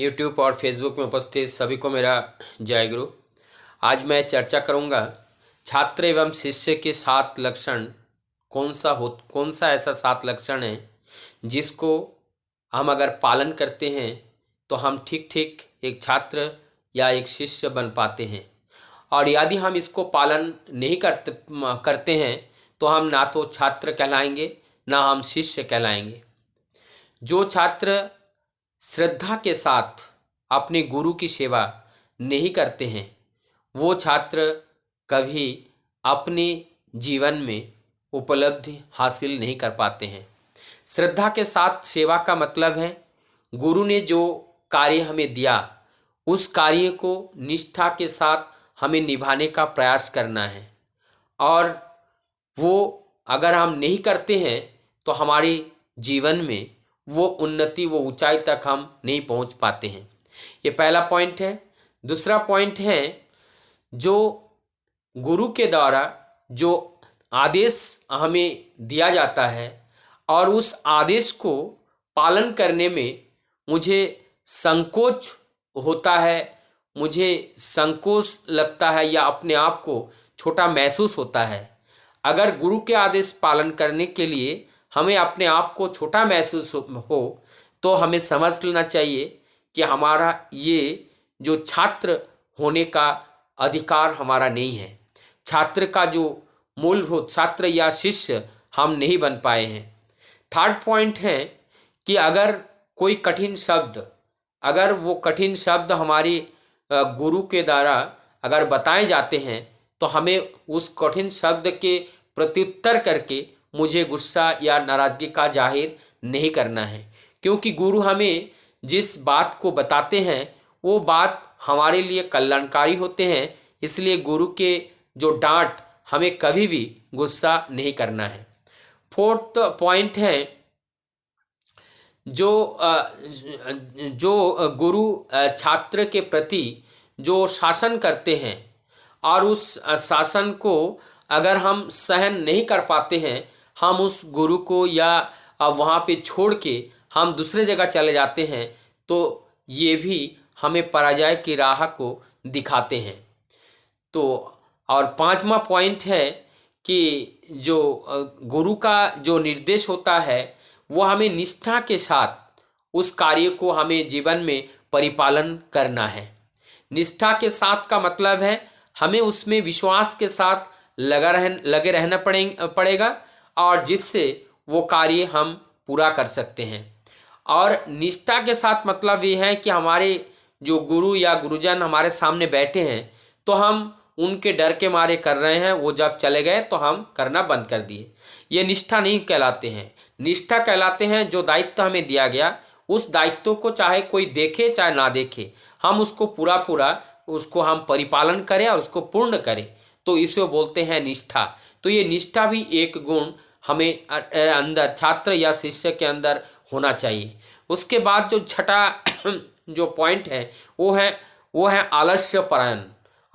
YouTube और Facebook में उपस्थित सभी को मेरा जय गुरु। आज मैं चर्चा करूंगा छात्र एवं शिष्य के 7 लक्षण। कौन सा ऐसा 7 लक्षण है जिसको हम अगर पालन करते हैं तो हम ठीक ठीक एक छात्र या एक शिष्य बन पाते हैं। और यदि हम इसको पालन नहीं करते हैं तो हम ना तो छात्र कहलाएंगे ना हम शिष्य कहलाएंगे। जो छात्र श्रद्धा के साथ अपने गुरु की सेवा नहीं करते हैं वो छात्र कभी अपने जीवन में उपलब्धि हासिल नहीं कर पाते हैं। श्रद्धा के साथ सेवा का मतलब है गुरु ने जो कार्य हमें दिया उस कार्य को निष्ठा के साथ हमें निभाने का प्रयास करना है, और वो अगर हम नहीं करते हैं तो हमारे जीवन में वो उन्नति वो ऊंचाई तक हम नहीं पहुंच पाते हैं। ये पहला पॉइंट है। दूसरा पॉइंट है, जो गुरु के द्वारा जो आदेश हमें दिया जाता है और उस आदेश को पालन करने में मुझे संकोच होता है, मुझे संकोच लगता है या अपने आप को छोटा महसूस होता है। अगर गुरु के आदेश पालन करने के लिए हमें अपने आप को छोटा महसूस हो तो हमें समझ लेना चाहिए कि हमारा ये जो छात्र होने का अधिकार हमारा नहीं है। छात्र का जो मूलभूत छात्र या शिष्य हम नहीं बन पाए हैं। थर्ड पॉइंट है कि अगर कोई कठिन शब्द, अगर वो कठिन शब्द हमारे गुरु के द्वारा अगर बताए जाते हैं तो हमें उस कठिन शब्द के प्रत्युत्तर करके मुझे गुस्सा या नाराज़गी का जाहिर नहीं करना है, क्योंकि गुरु हमें जिस बात को बताते हैं वो बात हमारे लिए कल्याणकारी होते हैं। इसलिए गुरु के जो डांट हमें कभी भी गुस्सा नहीं करना है। फोर्थ पॉइंट है, जो गुरु छात्र के प्रति जो शासन करते हैं और उस शासन को अगर हम सहन नहीं कर पाते हैं, हम उस गुरु को या वहाँ पे छोड़ के हम दूसरे जगह चले जाते हैं, तो ये भी हमें पराजय की राह को दिखाते हैं। तो और पांचवा पॉइंट है कि जो गुरु का जो निर्देश होता है वो हमें निष्ठा के साथ उस कार्य को हमें जीवन में परिपालन करना है। निष्ठा के साथ का मतलब है हमें उसमें विश्वास के साथ लगे रहना पड़ेगा और जिससे वो कार्य हम पूरा कर सकते हैं। और निष्ठा के साथ मतलब ये है कि हमारे जो गुरु या गुरुजन हमारे सामने बैठे हैं तो हम उनके डर के मारे कर रहे हैं, वो जब चले गए तो हम करना बंद कर दिए। ये निष्ठा नहीं कहलाते हैं। निष्ठा कहलाते हैं जो दायित्व हमें दिया गया उस दायित्व को चाहे कोई देखे चाहे ना देखे, हम उसको पूरा उसको हम परिपालन करें और उसको पूर्ण करें, तो इसे बोलते हैं निष्ठा। तो ये निष्ठा भी एक गुण हमें अंदर छात्र या शिष्य के अंदर होना चाहिए। उसके बाद जो छठा जो पॉइंट है वो है आलस्य परायण।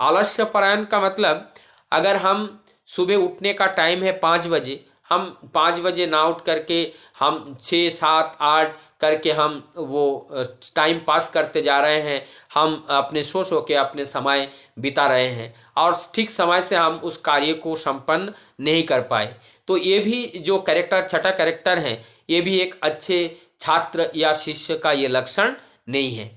आलस्य परायण का मतलब, अगर हम सुबह उठने का टाइम है 5 बजे, हम 5 बजे ना उठ करके हम 6, 7, 8 करके हम वो टाइम पास करते जा रहे हैं, हम अपने सो के अपने समय बिता रहे हैं और ठीक समय से हम उस कार्य को संपन्न नहीं कर पाए, तो ये भी जो कैरेक्टर छठा कैरेक्टर है ये भी एक अच्छे छात्र या शिष्य का ये लक्षण नहीं है।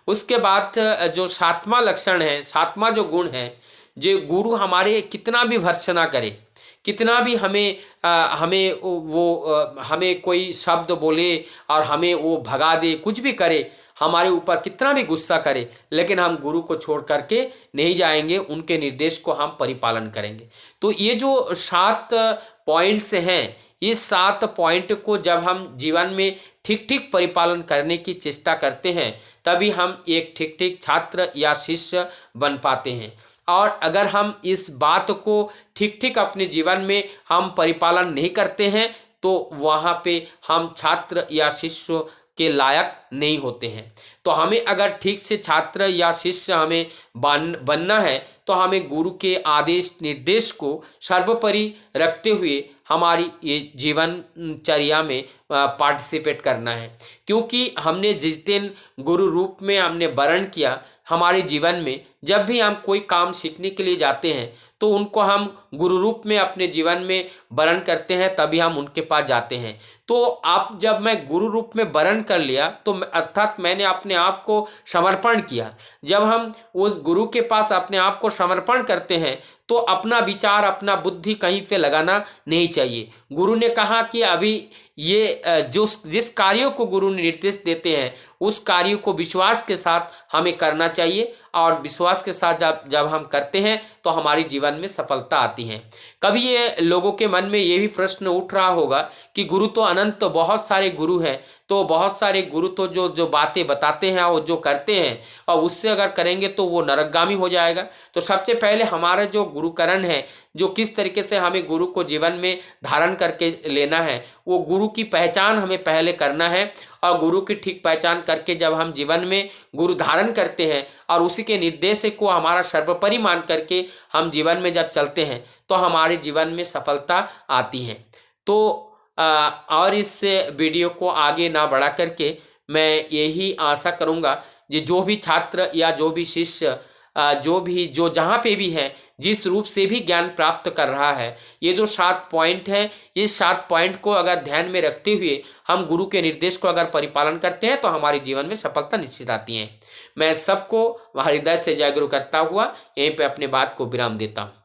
उसके बाद जो 7वां लक्षण है, 7वां जो गुण है, जो गुरु हमारे कितना भी भर्त्सना करे, कितना भी हमें कोई शब्द बोले और हमें वो भगा दे, कुछ भी करे, हमारे ऊपर कितना भी गुस्सा करे, लेकिन हम गुरु को छोड़ करके नहीं जाएंगे, उनके निर्देश को हम परिपालन करेंगे। तो ये जो 7 पॉइंट्स हैं, इस 7 पॉइंट को जब हम जीवन में ठीक ठीक परिपालन करने की चेष्टा करते हैं तभी हम एक ठीक ठीक छात्र या शिष्य बन पाते हैं। और अगर हम इस बात को ठीक ठीक अपने जीवन में हम परिपालन नहीं करते हैं तो वहाँ पे हम छात्र या शिष्य के लायक नहीं होते हैं। तो हमें अगर ठीक से छात्र या शिष्य हमें बनना है तो हमें गुरु के आदेश निर्देश को सर्वोपरि रखते हुए हमारी ये जीवनचर्या में पार्टिसिपेट करना है। क्योंकि हमने जिस दिन गुरु रूप में हमने वर्ण किया, हमारे जीवन में जब भी हम कोई काम सीखने के लिए जाते हैं तो उनको हम गुरु रूप में अपने जीवन में वर्ण करते हैं, तभी हम उनके पास जाते हैं। तो आप जब मैं गुरु रूप में वर्ण कर लिया तो अर्थात मैंने अपने आप को समर्पण किया। जब हम उस गुरु के पास अपने आप को समर्पण करते हैं तो अपना विचार, अपना बुद्धि कहीं पे लगाना नहीं चाहिए। गुरु ने कहा कि अभी ये जो जिस कार्यों को गुरु ने निर्देश देते हैं उस कार्यों को विश्वास के साथ हमें करना चाहिए, और विश्वास के साथ जब जब हम करते हैं तो हमारे जीवन में सफलता आती है। कभी ये लोगों के मन में ये भी प्रश्न उठ रहा होगा कि गुरु तो अनंत, तो बहुत सारे गुरु हैं, तो बहुत सारे गुरु तो जो जो बातें बताते हैं और जो करते हैं और उससे अगर करेंगे तो वो नरकगामी हो जाएगा। तो सबसे पहले हमारा जो गुरुकरण है, जो किस तरीके से हमें गुरु को जीवन में धारण करके लेना है, वो गुरु की पहचान हमें पहले करना है। और गुरु की ठीक पहचान करके जब हम जीवन में गुरु धारण करते हैं और उसी के निर्देश को हमारा सर्वोपरि मान करके हम जीवन में जब चलते हैं तो हमारे जीवन में सफलता आती है। तो और इस वीडियो को आगे ना बढ़ा करके मैं यही आशा करूँगा कि जो भी छात्र या जो भी शिष्य जो जहाँ पे भी है, जिस रूप से भी ज्ञान प्राप्त कर रहा है, ये जो 7 पॉइंट है, इस 7 पॉइंट को अगर ध्यान में रखते हुए हम गुरु के निर्देश को अगर परिपालन करते हैं तो हमारे जीवन में सफलता निश्चित आती है। मैं सबको हृदय से जय गुरु करता हुआ यहीं पे अपने बात को विराम देता हूँ।